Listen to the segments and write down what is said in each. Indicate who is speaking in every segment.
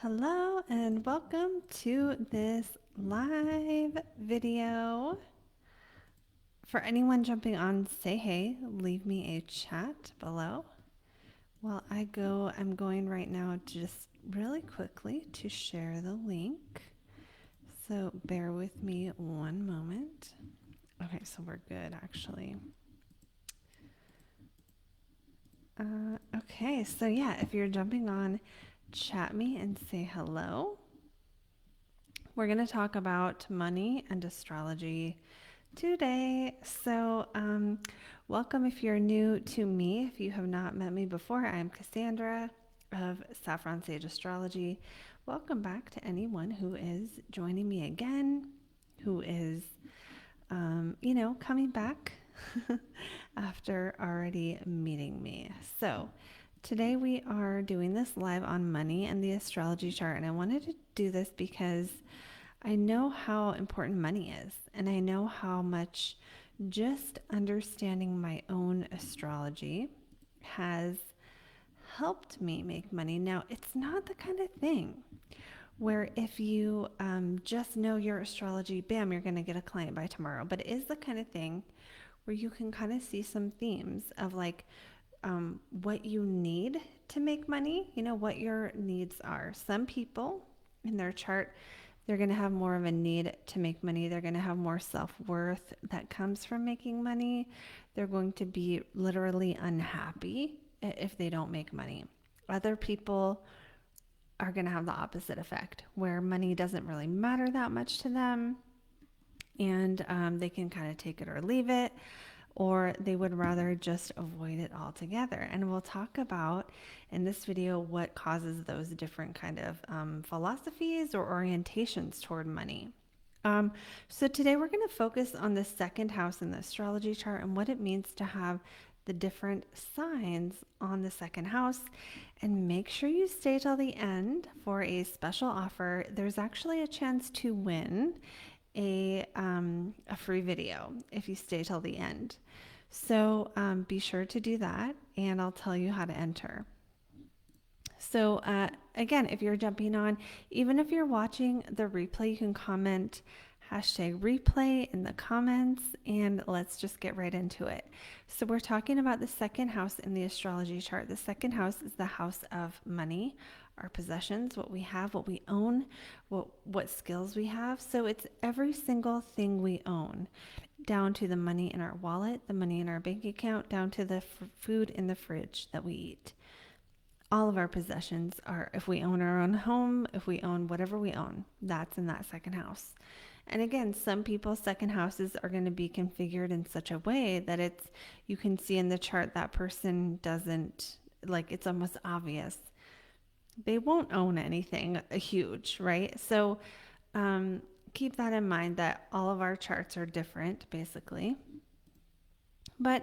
Speaker 1: Hello and welcome to this live video. For anyone jumping on, say hey, leave me a chat below. While I'm going right now just really quickly to share the link. So bear with me one moment. Okay, so we're good actually. Okay, so yeah, if you're jumping on, chat me and say hello. We're going to talk about money and astrology today. So, welcome if you're new to me. If you have not met me before, I'm Cassandra of Saffron Sage Astrology. Welcome back to anyone who is joining me again, who is, coming back after already meeting me. So, today we are doing this live on money and the astrology chart, and I wanted to do this because I know how important money is, and I know how much just understanding my own astrology has helped me make money. Now, it's not the kind of thing where if you just know your astrology, bam, you're going to get a client by tomorrow. But it is the kind of thing where you can kind of see some themes of like what you need to make money, what your needs are. Some people in their chart, they're going to have more of a need to make money. They're going to have more self-worth that comes from making money. They're going to be literally unhappy if they don't make money. Other people are going to have the opposite effect, where money doesn't really matter that much to them, and they can kind of take it or leave it, or they would rather just avoid it altogether. And we'll talk about in this video what causes those different kind of philosophies or orientations toward money. So today we're going to focus on the second house in the astrology chart and what it means to have the different signs on the second house. And make sure you stay till the end for a special offer. There's actually a chance to win a free video if you stay till the end. So be sure to do that, and I'll tell you how to enter. So again, if you're jumping on, even if you're watching the replay, you can comment #replay in the comments, and let's just get right into it. So we're talking about the second house in the astrology chart. The second house is the house of money, our possessions, what we have, what we own, what skills we have. So it's every single thing we own, down to the money in our wallet, the money in our bank account, down to the food in the fridge that we eat. All of our possessions are, if we own our own home, if we own whatever we own, that's in that second house. And again, some people's second houses are going to be configured in such a way that you can see in the chart that person doesn't, like, it's almost obvious. They won't own anything huge, right? So keep that in mind, that all of our charts are different, basically. But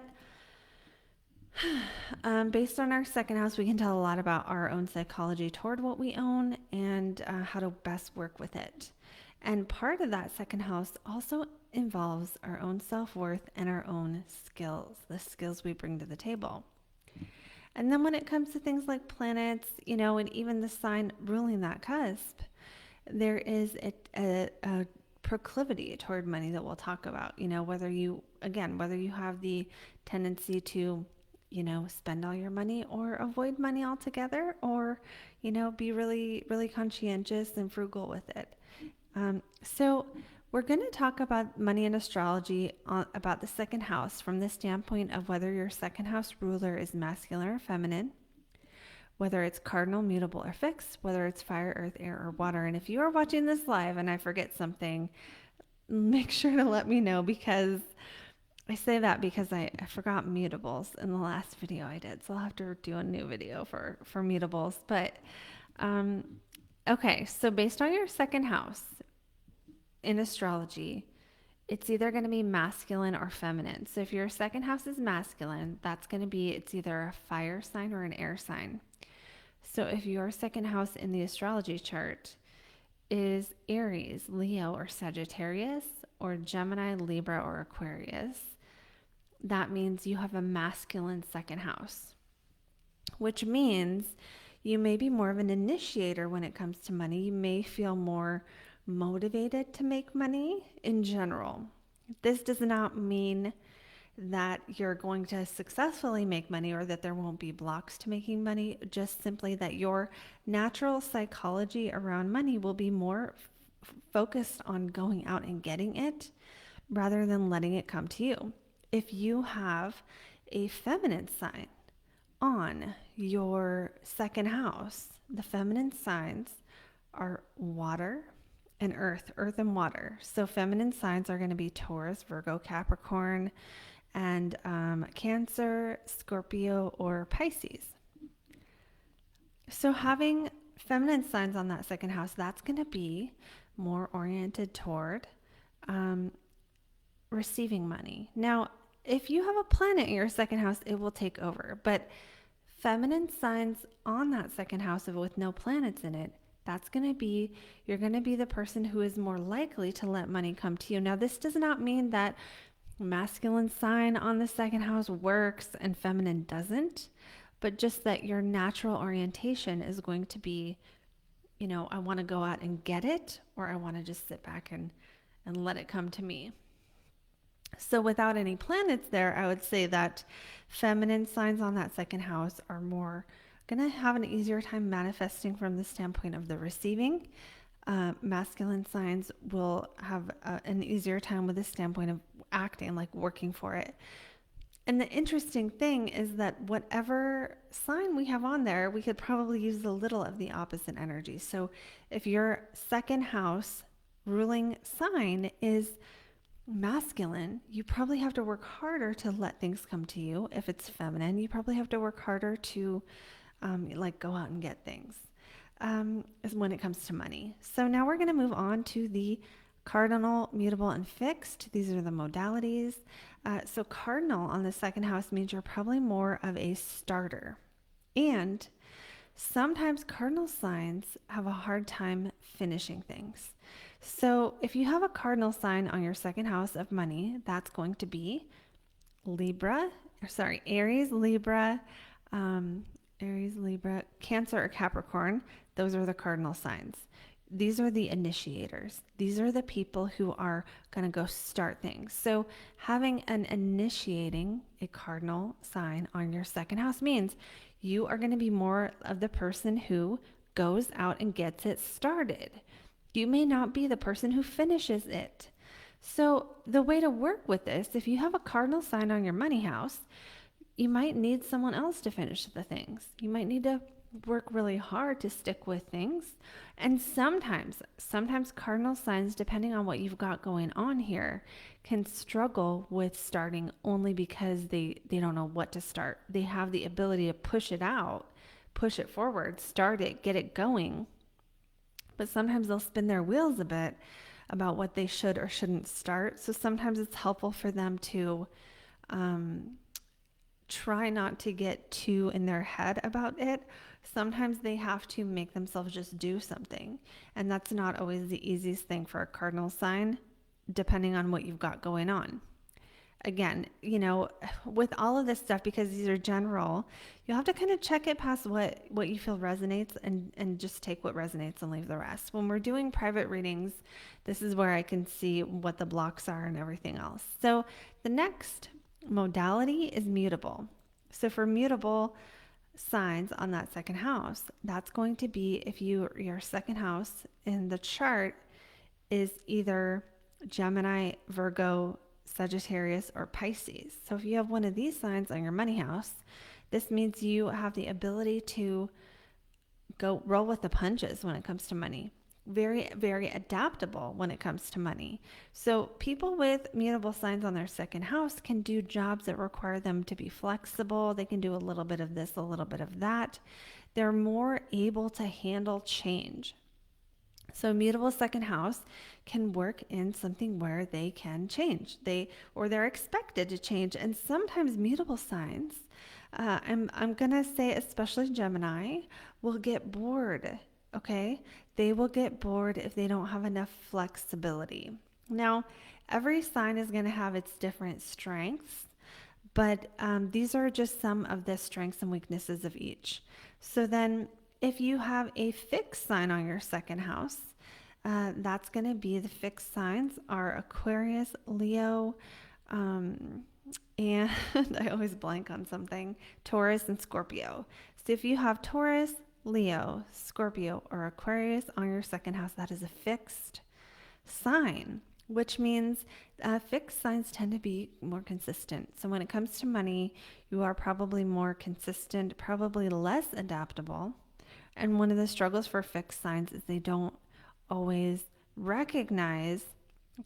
Speaker 1: based on our second house, we can tell a lot about our own psychology toward what we own and how to best work with it. And part of that second house also involves our own self-worth and our own skills, the skills we bring to the table. And then when it comes to things like planets, and even the sign ruling that cusp, there is a proclivity toward money that we'll talk about. Whether you have the tendency to, spend all your money or avoid money altogether, or, be really, really conscientious and frugal with it. So we're going to talk about money and astrology, about the second house from the standpoint of whether your second house ruler is masculine or feminine, whether it's cardinal, mutable, or fixed, whether it's fire, earth, air, or water. And if you are watching this live and I forget something, make sure to let me know, because I say that because I forgot mutables in the last video I did. So I'll have to do a new video for mutables. But okay, so based on your second house in astrology, it's either going to be masculine or feminine. So if your second house is masculine, it's either a fire sign or an air sign. So if your second house in the astrology chart is Aries, Leo, or Sagittarius, or Gemini, Libra, or Aquarius, that means you have a masculine second house, which means You may be more of an initiator when it comes to money. You may feel more motivated to make money in general. This does not mean that you're going to successfully make money or that there won't be blocks to making money, just simply that your natural psychology around money will be more focused on going out and getting it rather than letting it come to you. If you have a feminine sign on your second house, the feminine signs are water and earth and water. So feminine signs are going to be Taurus, Virgo, Capricorn, and Cancer, Scorpio, or Pisces. So having feminine signs on that second house, that's going to be more oriented toward receiving money. Now, if you have a planet in your second house, it will take over. But feminine signs on that second house with no planets in it, that's going to be, you're going to be the person who is more likely to let money come to you. Now, this does not mean that masculine sign on the second house works and feminine doesn't, but just that your natural orientation is going to be, I want to go out and get it, or I want to just sit back and let it come to me. So without any planets there, I would say that feminine signs on that second house are more going to have an easier time manifesting from the standpoint of the receiving. Masculine signs will have an easier time with the standpoint of acting, like working for it. And the interesting thing is that whatever sign we have on there, we could probably use a little of the opposite energy. So if your second house ruling sign is masculine, you probably have to work harder to let things come to you. If it's feminine, you probably have to work harder to go out and get things is when it comes to money. So now we're going to move on to the cardinal, mutable, and fixed. These are the modalities. So cardinal on the second house means you're probably more of a starter. And sometimes cardinal signs have a hard time finishing things. So if you have a cardinal sign on your second house of money, that's going to be Aries, Libra, Cancer, or Capricorn. Those are the cardinal signs. These are the initiators. These are the people who are going to go start things. So having a cardinal sign on your second house means you are going to be more of the person who goes out and gets it started. You may not be the person who finishes it. So the way to work with this, if you have a cardinal sign on your money house, you might need someone else to finish the things. You might need to work really hard to stick with things. And sometimes cardinal signs, depending on what you've got going on here, can struggle with starting only because they don't know what to start. They have the ability to push it out, push it forward, start it, get it going. But sometimes they'll spin their wheels a bit about what they should or shouldn't start. So sometimes it's helpful for them to try not to get too in their head about it. Sometimes they have to make themselves just do something. And that's not always the easiest thing for a cardinal sign, depending on what you've got going on. Again, with all of this stuff, because these are general, you'll have to kind of check it past what you feel resonates and just take what resonates and leave the rest. When we're doing private readings, this is where I can see what the blocks are and everything else. So the next modality is mutable. So for mutable signs on that second house, that's going to be if your second house in the chart is either Gemini, Virgo, Sagittarius, or Pisces. So if you have one of these signs on your money house, this means you have the ability to go roll with the punches when it comes to money. Very, very adaptable when it comes to money. So people with mutable signs on their second house can do jobs that require them to be flexible. They can do a little bit of this, a little bit of that. They're more able to handle change. So mutable second house can work in something where they can change. They're expected to change. And sometimes mutable signs, I'm going to say especially Gemini, will get bored. Okay, they will get bored if they don't have enough flexibility. Now, every sign is going to have its different strengths, but these are just some of the strengths and weaknesses of each. So then if you have a fixed sign on your second house, that's going to be the fixed signs are Aquarius, Leo, um, and I always blank on something, Taurus and Scorpio. So if you have Taurus, Leo, Scorpio, or Aquarius on your second house, that is a fixed sign, which means fixed signs tend to be more consistent. So when it comes to money, you are probably more consistent, probably less adaptable. And one of the struggles for fixed signs is they don't always recognize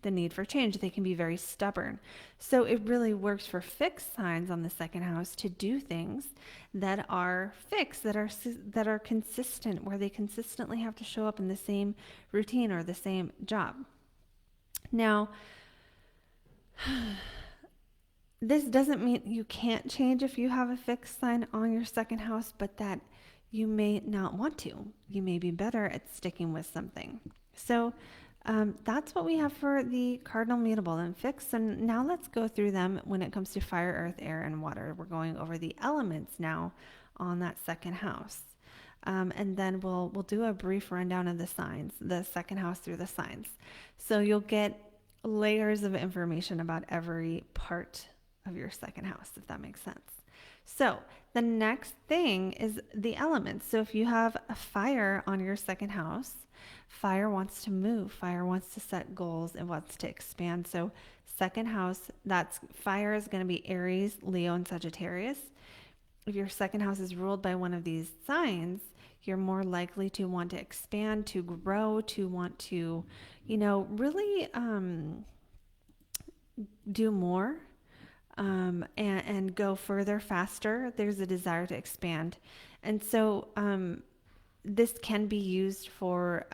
Speaker 1: the need for change. They can be very stubborn. So it really works for fixed signs on the second house to do things that are fixed, that are consistent, where they consistently have to show up in the same routine or the same job. Now, this doesn't mean you can't change if you have a fixed sign on your second house, but that you may not want to. You may be better at sticking with something. So that's what we have for the cardinal mutable and fixed. And now let's go through them when it comes to fire, earth, air, and water. We're going over the elements now on that second house. And then we'll do a brief rundown of the signs, the second house through the signs. So you'll get layers of information about every part of your second house, if that makes sense. So the next thing is the elements. So if you have a fire on your second house, fire wants to move, fire wants to set goals, it wants to expand. So second house, that's fire is going to be Aries, Leo, and Sagittarius. If your second house is ruled by one of these signs, you're more likely to want to expand, to grow, to want to, really do more and go further, faster. There's a desire to expand. And so this can be used for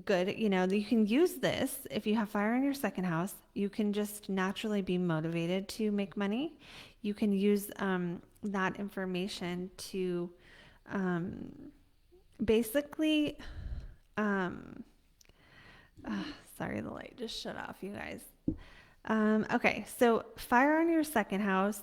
Speaker 1: good. You can use this if you have fire in your second house. You can just naturally be motivated to make money. You can use that information to basically, sorry, the light just shut off, you guys. Okay, so fire on your second house,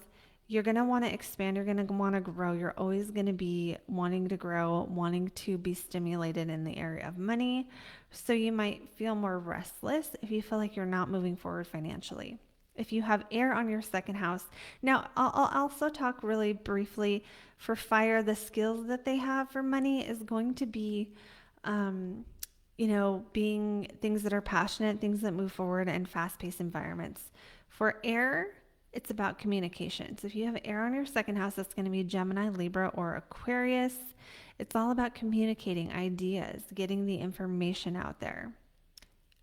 Speaker 1: you're going to want to expand, you're going to want to grow. You're always going to be wanting to grow, wanting to be stimulated in the area of money. So you might feel more restless if you feel like you're not moving forward financially. If you have air on your second house, now I'll also talk really briefly for fire, the skills that they have for money is going to be, being things that are passionate, things that move forward, and fast-paced environments. For air, it's about communication. So if you have air on your second house, that's going to be Gemini, Libra, or Aquarius. It's all about communicating ideas, getting the information out there,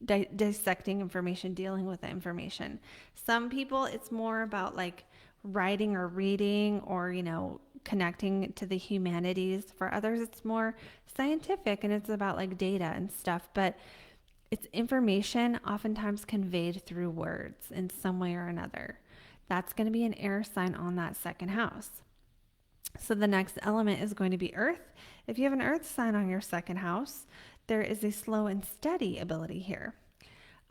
Speaker 1: dissecting information, dealing with the information. Some people, it's more about like writing or reading or, connecting to the humanities. For others, it's more scientific and it's about like data and stuff. But it's information oftentimes conveyed through words in some way or another. That's going to be an air sign on that second house. So the next element is going to be earth. If you have an earth sign on your second house, there is a slow and steady ability here.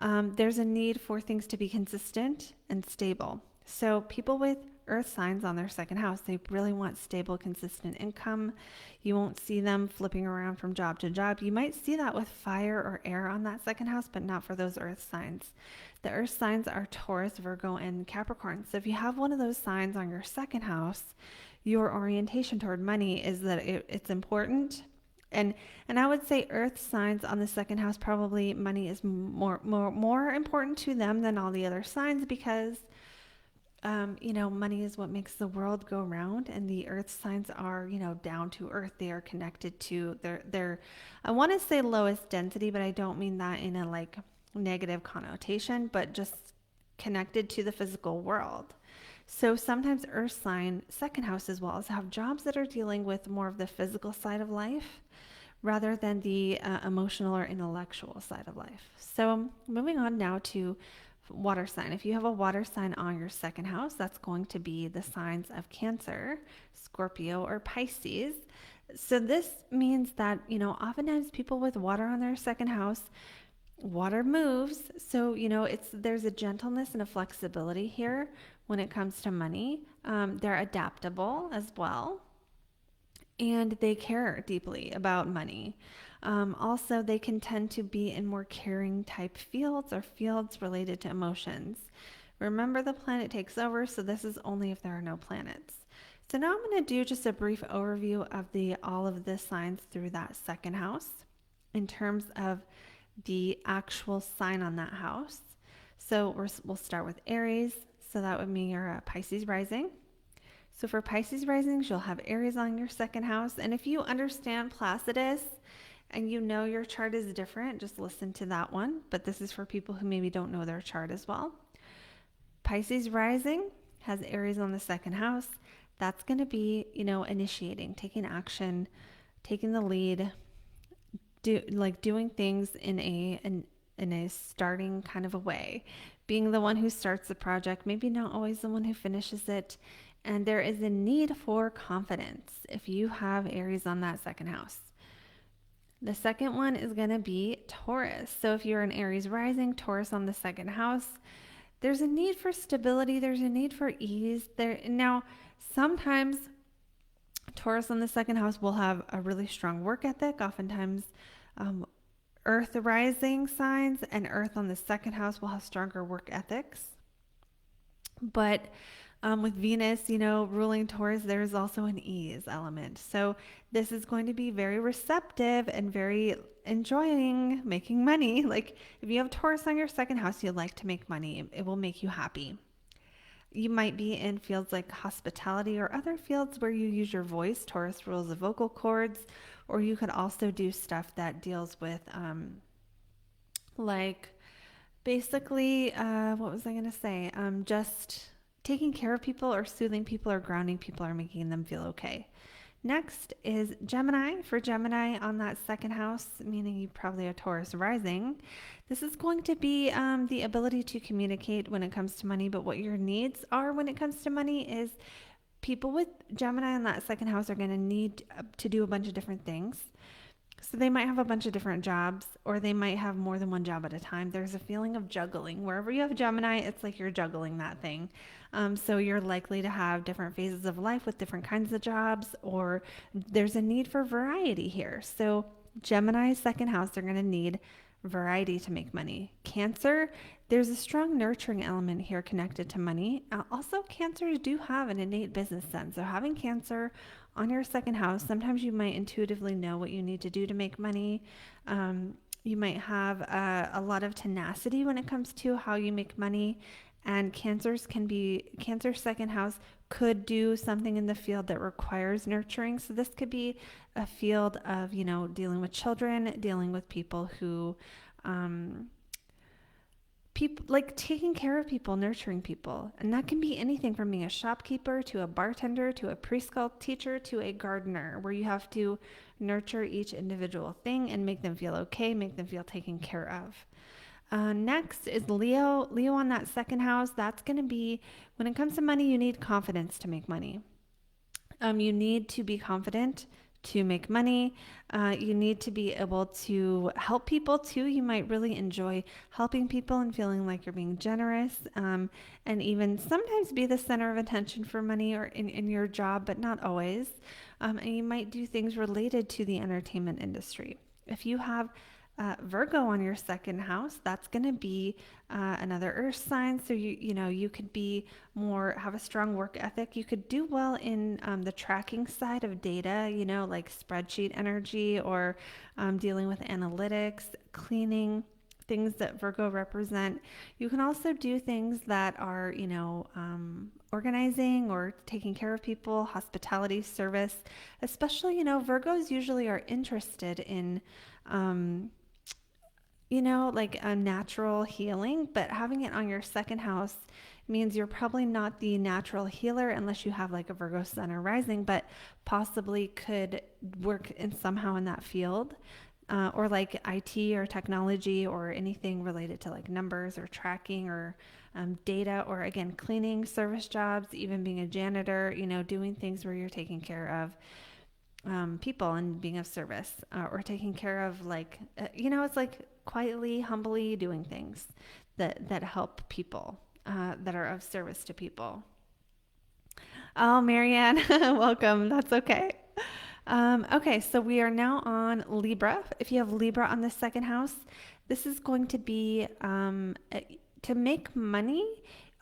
Speaker 1: There's a need for things to be consistent and stable. So people with earth signs on their second house, they really want stable, consistent income. You won't see them flipping around from job to job. You might see that with fire or air on that second house, but not for those earth signs. The earth signs are Taurus, Virgo, and Capricorn. So if you have one of those signs on your second house, your orientation toward money is that it's important. And I would say earth signs on the second house, probably money is more important to them than all the other signs because money is what makes the world go round, and the earth signs are, down to earth. They are connected to their I want to say lowest density, but I don't mean that in a like negative connotation, but just connected to the physical world. So sometimes earth sign second house as well as have jobs that are dealing with more of the physical side of life rather than the emotional or intellectual side of life. So moving on now to water sign. If you have a water sign on your second house, that's going to be the signs of Cancer, Scorpio, or Pisces. So this means that, oftentimes people with water on their second house, water moves. So, there's a gentleness and a flexibility here when it comes to money. They're adaptable as well. and they care deeply about money. Also, they can tend to be in more caring type fields or fields related to emotions. Remember, the planet takes over, so this is only if there are no planets. So now I'm going to do just a brief overview of the all of the signs through that second house in terms of the actual sign on that house. So we'll start with Aries. So that would mean you're a Pisces rising. So for Pisces risings, you'll have Aries on your second house. And if you understand Placidus and you know your chart is different, just listen to that one. But this is for people who maybe don't know their chart as well. Pisces rising has Aries on the second house. That's going to be, initiating, taking action, taking the lead, doing things in a starting kind of a way, being the one who starts the project, maybe not always the one who finishes it. And there is a need for confidence if you have Aries on that second house. The second one is going to be Taurus. So if you're an Aries rising, Taurus on the second house, there's a need for stability. There's a need for ease. Now, sometimes Taurus on the second house will have a really strong work ethic. Oftentimes, Earth rising signs and Earth on the second house will have stronger work ethics. But with Venus, ruling Taurus, there's also an ease element. So this is going to be very receptive and very enjoying making money. Like if you have Taurus on your second house, you like to make money. It will make you happy. You might be in fields like hospitality or other fields where you use your voice. Taurus rules the vocal cords. Or you could also do stuff that deals with basically, what was I going to say? Just taking care of people or soothing people or grounding people or making them feel okay. Next is Gemini. For Gemini on that second house, meaning you probably are Taurus rising, this is going to be the ability to communicate when it comes to money, but what your needs are when it comes to money is people with Gemini on that second house are going to need to do a bunch of different things. So they might have a bunch of different jobs, or they might have more than one job at a time. There's a feeling of juggling. Wherever you have Gemini, it's like you're juggling that thing. So you're likely to have different phases of life with different kinds of jobs, or there's a need for variety here. So Gemini's second house, they're going to need variety to make money. Cancer, there's a strong nurturing element here connected to money. Also, Cancers do have an innate business sense. So having Cancer on your second house, sometimes you might intuitively know what you need to do to make money. You might have a lot of tenacity when it comes to how you make money. And Cancer's second house could do something in the field that requires nurturing. So this could be a field of, dealing with children, dealing with people who, people like taking care of people, nurturing people. And that can be anything from being a shopkeeper to a bartender to a preschool teacher to a gardener, where you have to nurture each individual thing and make them feel okay, make them feel taken care of. Next is Leo. Leo on that second house, that's going to be, when it comes to money, you need confidence to make money. You need to be confident to make money. You need to be able to help people too. You might really enjoy helping people and feeling like you're being generous, and even sometimes be the center of attention for money or in your job, but not always. And you might do things related to the entertainment industry. If you have Virgo on your second house, that's going to be another earth sign. So you could be have a strong work ethic. You could do well in the tracking side of data, like spreadsheet energy or dealing with analytics, cleaning, things that Virgo represent. You can also do things that are, organizing or taking care of people, hospitality, service, especially, Virgos usually are interested in, like a natural healing, but having it on your second house means you're probably not the natural healer unless you have like a Virgo sun or rising, but possibly could work somehow in that field, or like IT or technology or anything related to like numbers or tracking or data, or again, cleaning, service jobs, even being a janitor, doing things where you're taking care of people and being of service, or taking care of it's like quietly, humbly doing things that help people, that are of service to people. Oh, Marianne, welcome. That's okay. Okay, so we are now on Libra. If you have Libra on the second house, this is going to be to make money.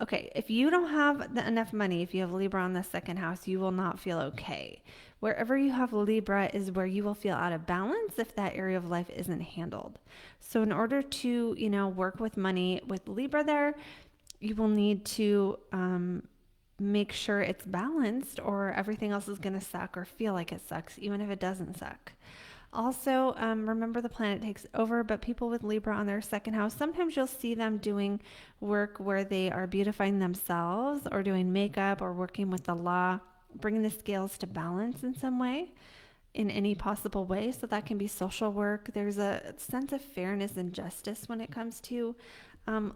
Speaker 1: Okay, if you don't have enough money, if you have Libra on the second house, you will not feel okay. Wherever you have Libra is where you will feel out of balance if that area of life isn't handled. So, in order to, work with money with Libra there, you will need to make sure it's balanced, or everything else is going to suck or feel like it sucks, even if it doesn't suck. Also, remember the planet takes over, but people with Libra on their second house, sometimes you'll see them doing work where they are beautifying themselves or doing makeup or working with the law, bringing the scales to balance in some way, in any possible way. So that can be social work. There's a sense of fairness and justice when it comes to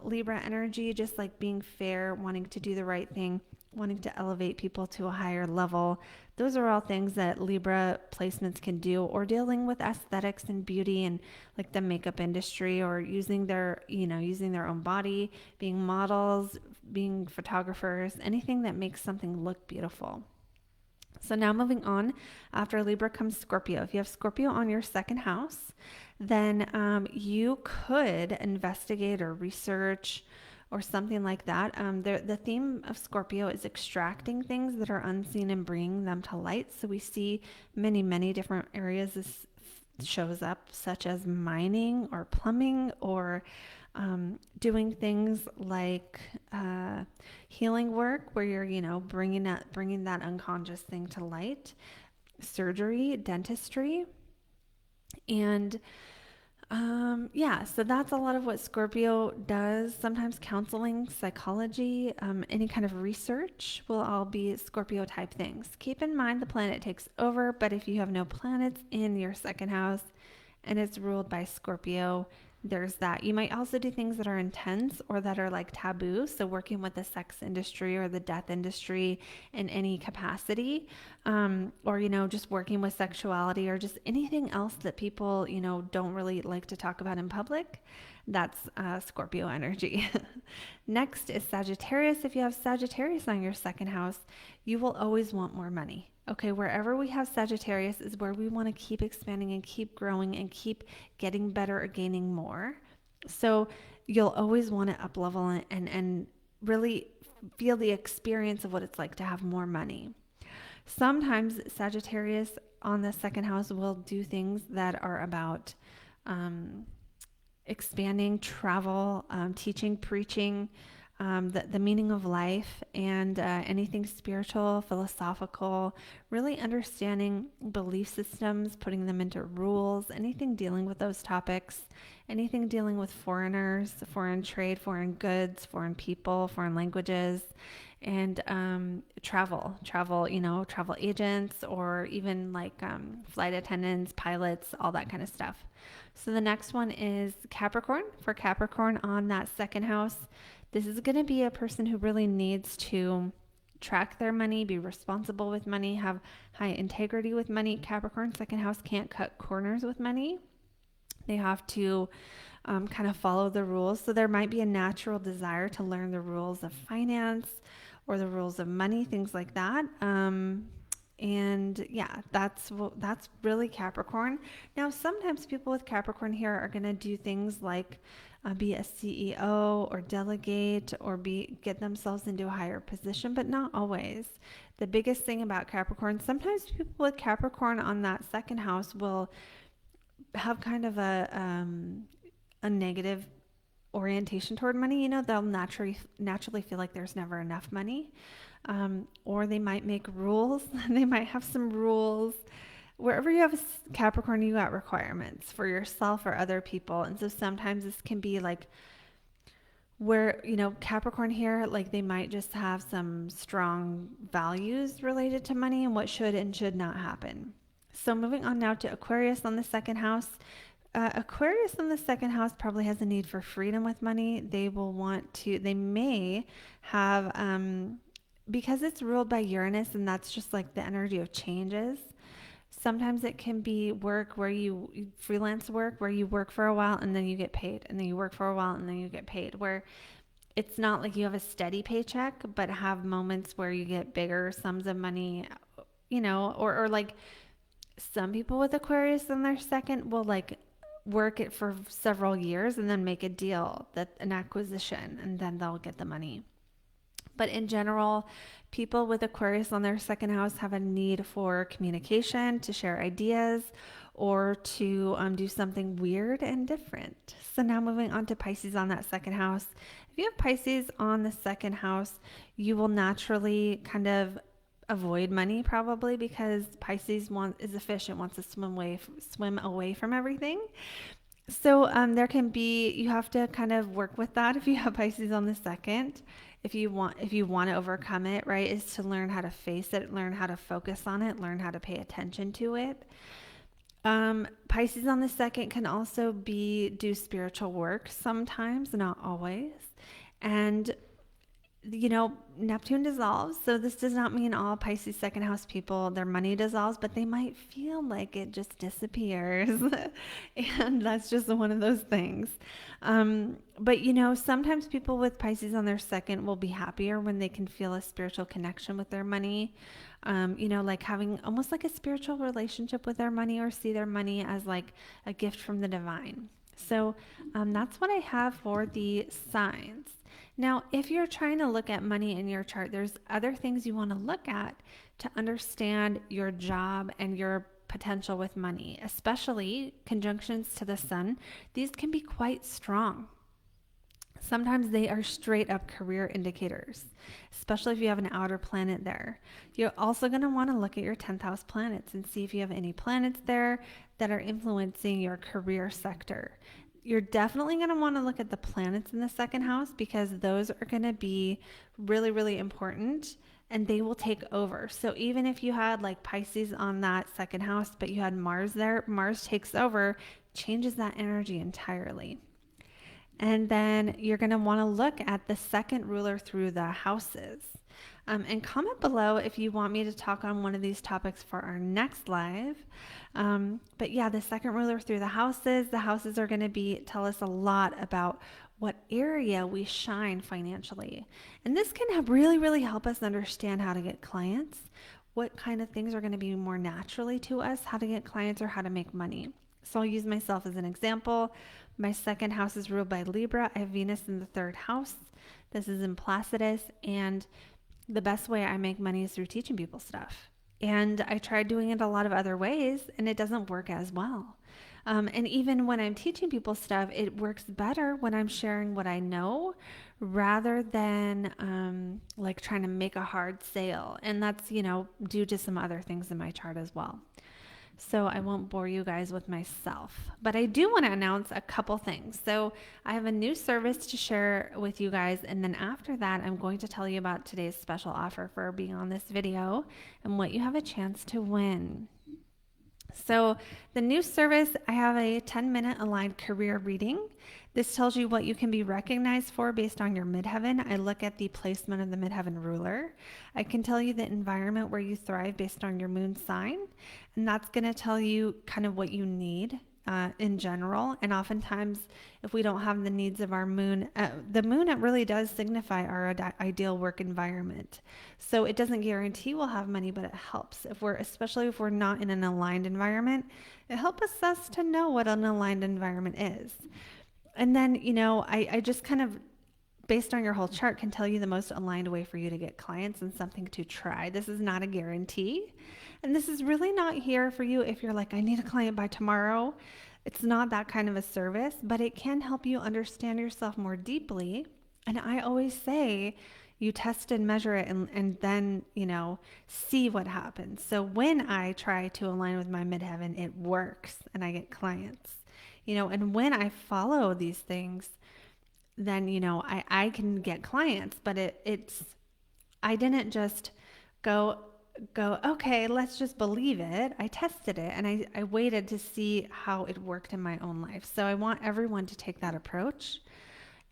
Speaker 1: Libra energy, just like being fair, wanting to do the right thing, wanting to elevate people to a higher level. Those are all things that Libra placements can do, or dealing with aesthetics and beauty and like the makeup industry, or using using their own body, being models, being photographers, anything that makes something look beautiful. So now moving on, after Libra comes Scorpio. If you have Scorpio on your second house, then you could investigate or research or something like that. The theme of Scorpio is extracting things that are unseen and bringing them to light. So we see many, many different areas this shows up, such as mining or plumbing, or doing things like healing work, where you're, bringing that unconscious thing to light, surgery, dentistry, and yeah, so that's a lot of what Scorpio does. Sometimes counseling, psychology, any kind of research will all be Scorpio type things. Keep in mind the planet takes over, but if you have no planets in your second house and it's ruled by Scorpio, there's that. You might also do things that are intense or that are like taboo. So, working with the sex industry or the death industry in any capacity, or, just working with sexuality, or just anything else that people, don't really like to talk about in public. That's Scorpio energy. Next is Sagittarius. If you have Sagittarius on your second house, you will always want more money. Okay, wherever we have Sagittarius is where we want to keep expanding and keep growing and keep getting better or gaining more. So you'll always want to up level and really feel the experience of what it's like to have more money. Sometimes Sagittarius on the second house will do things that are about um, expanding, travel, teaching, preaching, the meaning of life, and anything spiritual, philosophical, really understanding belief systems, putting them into rules, anything dealing with those topics, anything dealing with foreigners, foreign trade, foreign goods, foreign people, foreign languages, and travel agents, or even like flight attendants, pilots, all that kind of stuff. So the next one is Capricorn. For Capricorn on that second house, this is going to be a person who really needs to track their money, be responsible with money, have high integrity with money. Capricorn second house can't cut corners with money. They have to kind of follow the rules. So there might be a natural desire to learn the rules of finance or the rules of money, things like that. And yeah, that's really Capricorn. Now, sometimes people with Capricorn here are going to do things like be a CEO or delegate, or get themselves into a higher position, but not always. The biggest thing about Capricorn, sometimes people with Capricorn on that second house will have kind of a negative orientation toward money. They'll naturally feel like there's never enough money, or they might make rules. They might have some rules. Wherever you have a Capricorn, you got requirements for yourself or other people, and so sometimes this can be like where Capricorn here, like they might just have some strong values related to money and what should and should not happen. So moving on now to Aquarius on the second house. Aquarius in the second house probably has a need for freedom with money. They may have, because it's ruled by Uranus, and that's just like the energy of changes. Sometimes it can be work where freelance work, where you work for a while and then you get paid, and then you work for a while and then you get paid, where it's not like you have a steady paycheck, but have moments where you get bigger sums of money, or like Some people with Aquarius in their second will like work it for several years and then make a deal, that an acquisition, and then they'll get the money. But in general, people with Aquarius on their second house have a need for communication, to share ideas, or to do something weird and different. So now moving on to Pisces on that second house. If you have Pisces on the second house, you will naturally kind of avoid money probably, because Pisces is a fish. It wants to swim away from everything. So there can be, you have to kind of work with that if you have Pisces on the second. If you want to overcome it, right, is to learn how to face it, learn how to focus on it, learn how to pay attention to it. Pisces on the second can also do spiritual work sometimes, not always. And Neptune dissolves. So this does not mean all Pisces second house people, their money dissolves, but they might feel like it just disappears. And that's just one of those things. But sometimes people with Pisces on their second will be happier when they can feel a spiritual connection with their money. Like having almost like a spiritual relationship with their money, or see their money as like a gift from the divine. So that's what I have for the signs. Now, if you're trying to look at money in your chart, there's other things you want to look at to understand your job and your potential with money, especially conjunctions to the sun. These can be quite strong. Sometimes they are straight up career indicators, especially if you have an outer planet there. You're also going to want to look at your 10th house planets and see if you have any planets there that are influencing your career sector. You're definitely going to want to look at the planets in the second house, because those are going to be really, really important, and they will take over. So even if you had like Pisces on that second house, but you had Mars there, Mars takes over, changes that energy entirely. And then you're going to want to look at the second ruler through the houses. And comment below if you want me to talk on one of these topics for our next live. But yeah, the second ruler through the houses are going to tell us a lot about what area we shine financially. And this can really, really help us understand how to get clients, what kind of things are going to be more naturally to us, how to get clients, or how to make money. So I'll use myself as an example. My second house is ruled by Libra. I have Venus in the third house. This is in Placidus, and the best way I make money is through teaching people stuff. And I tried doing it a lot of other ways, and it doesn't work as well. And even when I'm teaching people stuff, it works better when I'm sharing what I know, rather than like trying to make a hard sale. And that's, due to some other things in my chart as well. So I won't bore you guys with myself, but I do want to announce a couple things. So I have a new service to share with you guys. And then after that, I'm going to tell you about today's special offer for being on this video and what you have a chance to win. So the new service, I have a 10-minute aligned career reading. This tells you what you can be recognized for based on your midheaven. I look at the placement of the midheaven ruler. I can tell you the environment where you thrive based on your moon sign. And that's going to tell you kind of what you need in general. And oftentimes, if we don't have the needs of our moon, the moon, it really does signify our ideal work environment. So it doesn't guarantee we'll have money, but it helps. Especially if we're not in an aligned environment, it helps us to know what an aligned environment is. And then, I just kind of, based on your whole chart, can tell you the most aligned way for you to get clients and something to try. This is not a guarantee. And this is really not here for you if you're like, I need a client by tomorrow. It's not that kind of a service, but it can help you understand yourself more deeply. And I always say, you test and measure it and then, see what happens. So when I try to align with my midheaven, it works and I get clients. And when I follow these things, then, I can get clients, but I didn't just go, okay, let's just believe it. I tested it and I waited to see how it worked in my own life. So I want everyone to take that approach.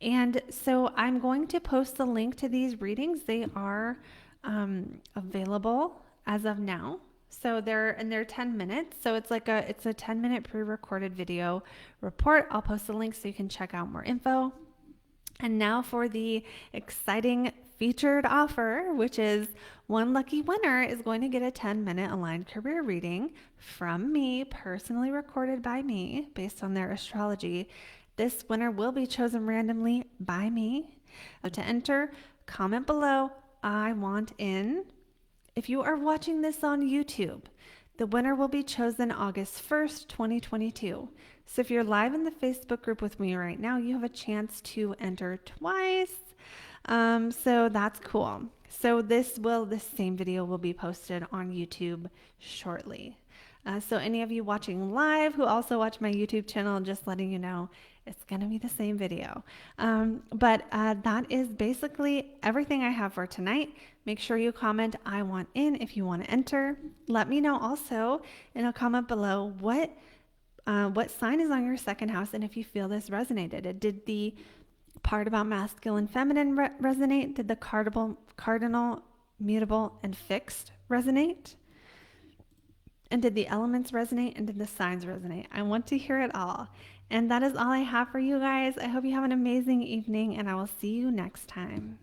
Speaker 1: And so I'm going to post the link to these readings. They are available as of now. So they're 10 minutes. So it's a 10-minute pre-recorded video report. I'll post the link so you can check out more info. And now for the exciting featured offer, which is one lucky winner is going to get a 10-minute aligned career reading from me, personally recorded by me based on their astrology. This winner will be chosen randomly by me. To enter, comment below, I want in. If you are watching this on YouTube, the winner will be chosen August 1st, 2022. So if you're live in the Facebook group with me right now, you have a chance to enter twice. So that's cool. So this same video will be posted on YouTube shortly. So any of you watching live who also watch my YouTube channel, just letting you know, it's going to be the same video. But that is basically everything I have for tonight. Make sure you comment, I want in, if you want to enter. Let me know also in a comment below what sign is on your second house and if you feel this resonated. Did the part about masculine, feminine resonate? Did the cardinal, mutable, and fixed resonate? And did the elements resonate? And did the signs resonate? I want to hear it all. And that is all I have for you guys. I hope you have an amazing evening, and I will see you next time.